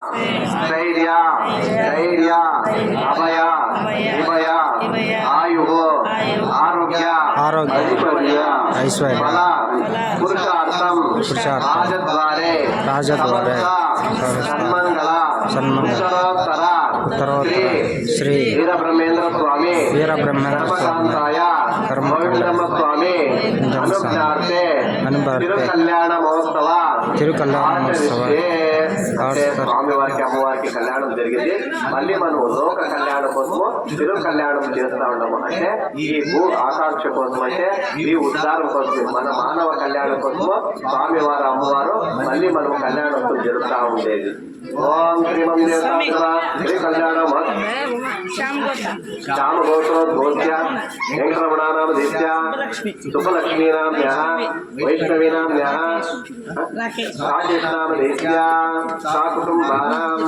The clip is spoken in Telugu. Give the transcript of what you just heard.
ಧೈರ್ಯ ಧೈರ್ಯ ಅಭಯ ವಿಭಯ ಆಯು ಆರೋಗ್ಯ ಐಶ್ವರ್ಯ ಫಲ ಪುರುಷಾರ್ಥಂ ರಾಜದ್ವಾರೆ ಸನ್ಮಂಗಲ ಉತ್ತರೋತ್ತರ ಶ್ರೀ ವೀರಬ್ರಹ್ಮೇಂದ್ರ ಸ್ವಾಮಿ ಗೋವಿಂದಮ್ಮ ಸ್ವಾಮಿ తిరుకళ్యాణ మహోత్సవ స్వామివారికి అమ్మవారికి కళ్యాణం జరిగింది. మళ్ళీ మనం లోక కళ్యాణం కోసము తిరు కళ్యాణం చేస్తా ఉన్నాము. అంటే ఈ భూ ఆకాంక్ష కోసం, అంటే ఈ ఉద్ధారం కోసం, మన మానవ కళ్యాణం కోసము స్వామివారు అమ్మవారు మళ్ళీ మనం కళ్యాణోత్సవం జరుగుతూ ఉండేది. ఓం శ్రీ కళ్యాణం శ్యామగోత్రోద్భోజ్య వెంకటరమణానామ దీప్య సుఖలక్ష్మీనామ్య వైష్ణవీనామ్య రాజేష్నామ దీప్య సా కుటుంబానాం